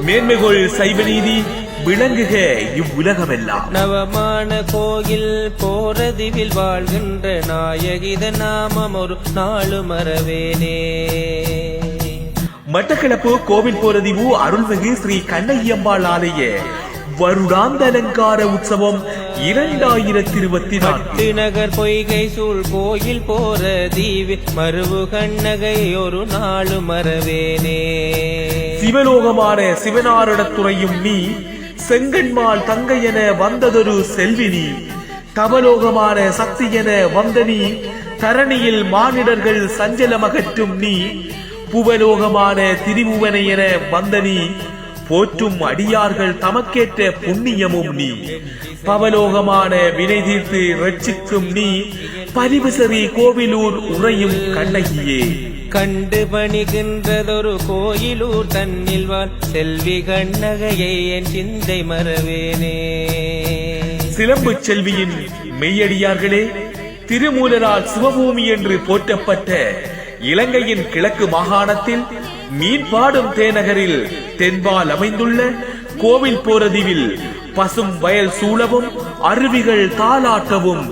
மேன்மைகொள் சைவ நீதி விளங்குக இவ்வுலகமெல்லாம். நவமான கோயில் போரதிவில் வாழ்கின்ற நாயகித நாமம் ஒரு நாளு மறவேனே. மட்டக்களப்பு கோவில் போரதிவு அருள்மிகு ஸ்ரீ கண்ணகியம்பாள் ஆலய வருடாந்த அலங்கார உற்சவம் 2024. நகர் பொய்கை சூழ் கோயில் போரதிவில் மருவு கண்ணகை ஒரு நாளு மறவேனே. சிவலோகமான சிவனாரிடத்துறையும் நீ செங்கன்மால் தங்கையென வந்ததொரு செல்வினி. தவலோகமான சக்தியென வந்த நீ தரணியில் மானிடர்கள் சஞ்சலமகற்றும் நீ. புவலோகமான திரிபுவனை என வந்த நீ போற்றும் அடியார்கள் தமக்கேற்ற புண்ணியமும் நீ. பவலோகமான வினை தீர்த்து ரட்சிக்கும் நீ பரிவுசரி கோவிலூர் உறையும் கண்ணகியே. கண்டு பணிகின்றதொரு கோயிலூர் தன்னில் வாழ் செல்வி கண்ணகையை என் சிந்தை மறவேனே. சிலம்பு செல்வியின் மெய்யடியார்களே, திருமூலரால் சிவபூமி என்று போற்றப்பட்ட இலங்கையின் கிழக்கு மாகாணத்தில் மீன்பாடும் தேநகரில் தென்பால் அமைந்துள்ள கோவில் போரதிவில் பசும் வயல் சூழவும் அருவிகள் தாளாட்டவும்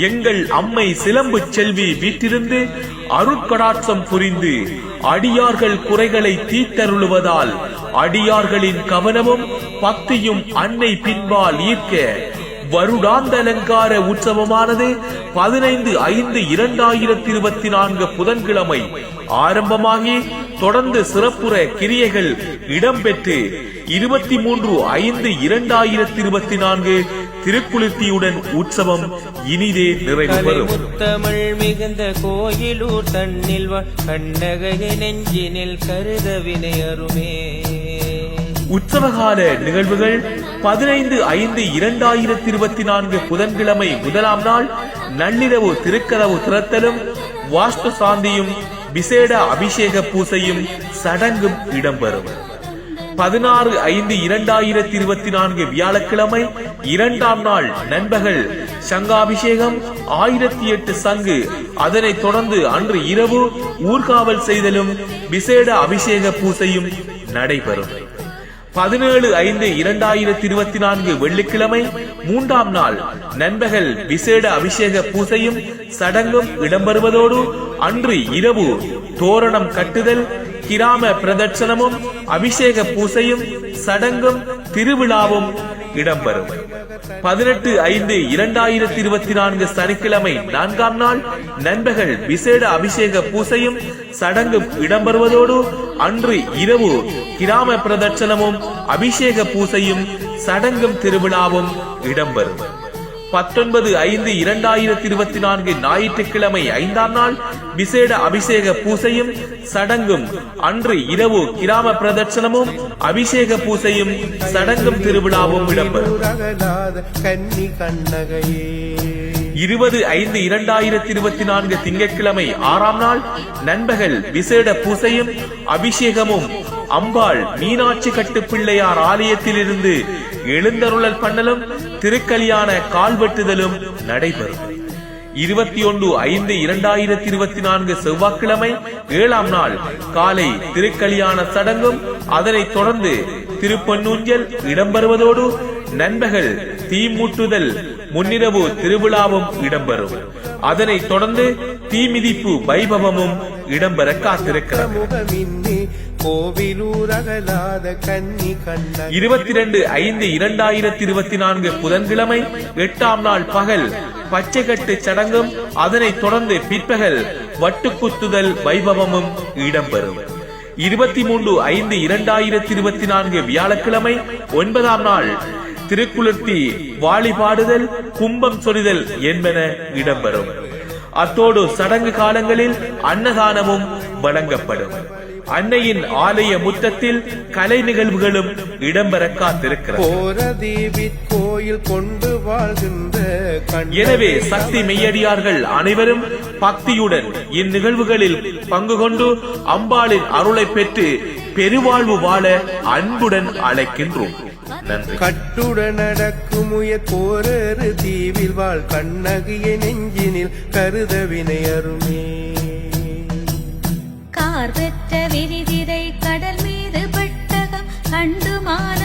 எங்கள் அம்மை சிலம்பு செல்வி வீட்டிலிருந்து அருட்கடாட்சம் புரிந்து அடியார்கள் குறைகளை தீர்த்தருளுவதால் அடியார்களின் கவனமும் பக்தியும் அன்னை பின்பால் ஈர்க்க வருடாந்த அலங்கார உற்சவமானது 15/5/2024 புதன்கிழமை ஆரம்பமாகி தொடர்ந்து சிறப்புற கிரியைகள் இடம்பெற்று 23/5/2024 திருக்குளிர்த்தியுடன் உற்சவம் இனிதே நிறைவு பெறும். தமிழ் மிகுந்த கோயிலூர் தன்னில் கண்ணகையை நெஞ்சினில் கருத வினையருமே. உற்சவகால நிகழ்வுகள் 15/5/2024 புதன்கிழமை முதலாம் நாள் நள்ளிரவு திருக்கதவு திறத்தலும் வாஸ்து சாந்தியும் விசேட அபிஷேக பூசையும் சடங்கும் இடம்பெறும். 16/5/2024 வியாழக்கிழமை இரண்டாம் நாள் நண்பகல் சங்காபிஷேகம் 1008 சங்கு, அதனைத் தொடர்ந்து அன்று இரவு ஊர்காவல் செய்தலும் விசேட அபிஷேக பூசையும் நடைபெறும். 17/5/2024 வெள்ளிக்கிழமை மூன்றாம் நாள் நண்பகல் விசேட அபிஷேக பூசையும் சடங்கும் இடம்பெறுவதோடு அன்று இரவு தோரணம் கட்டுதல், கிராம பிரதட்சணமும் அபிஷேக பூசையும் சடங்கும் திருவிழாவும் இடம்பெறும். 18/5/2024 சனிக்கிழமை நான்காம் நாள் நண்பகல் விசேட அபிஷேக பூசையும் சடங்கும் இடம்பெறுவதோடு அன்று இரவு கிராம பிரதட்சணமும் அபிஷேக பூசையும் சடங்கும் திருவிழாவும் இடம்பெறும். 19/5/2024 ஞாயிற்றுக்கிழமை ஐந்தாம் நாள் விசேட அபிஷேக பூசையும் சடங்கும் அன்று இரவு கிராம பிரதட்சணமும் அபிஷேக பூசையும் சடங்கும் திருவிழாவும் இடம்பெறும். 20/5/2024 திங்கட்கிழமை ஆறாம் நாள் நண்பகல் விசேட பூசையும் அபிஷேகமும் அம்பாள் மீனாட்சி கட்டு பிள்ளையார் ஆலயத்திலிருந்து எழுந்தருளல் பண்ணலும் திருக்கல்யாண கால்வெட்டுதலும் நடைபெறும். 21/5/2024 செவ்வாய்க்கிழமை ஏழாம் நாள் காலை திருக்கல்யாண சடங்கும் அதனைத் தொடர்ந்து திருப்பொன்னூஞ்சல் இடம்பெறுவதோடு நண்பகல் தீமூட்டுதல் முன்னிரவு திருவிழாவும் இடம்பெறும். அதனைத் தொடர்ந்து தீமிதிப்பு வைபவமும் இடம்பெற காத்திருக்கிறது. 22/5/2024 புதன்கிழமை எட்டாம் நாள் பகல் பச்சைக்கட்டு சடங்கும் அதனைத் தொடர்ந்து பிற்பகல் வட்டுக்குத்துதல் வைபவமும் இடம்பெறும். 23/5/2024 வியாழக்கிழமை ஒன்பதாம் நாள் திருக்குளிர்த்தி வாளிபாடுதல் கும்பம் சொரிதல் என்பன இடம்பெறும். அத்தோடு சடங்கு காலங்களில் அன்னதானமும் வழங்கப்படும். அன்னையின் ஆலய முற்றத்தில் கலை நிகழ்வுகளும் இடம்பெற காத்திருக்கிறது. எனவே சக்தி மெய்யடியார்கள் அனைவரும் பக்தியுடன் இந்நிகழ்வுகளில் பங்கு கொண்டு அம்பாளின் அருளை பெற்று பெருவாழ்வு வாழ அன்புடன் அழைக்கின்றோம். நன்றி. கட்டுடன் நடக்குமுய போரரு தீவில் வாழ் கண்ணகிய நெஞ்சினில் கருத வினையருமே. கார் பெற்ற விரிதிரை கடல் மீது பட்டகம் கண்டு வருமான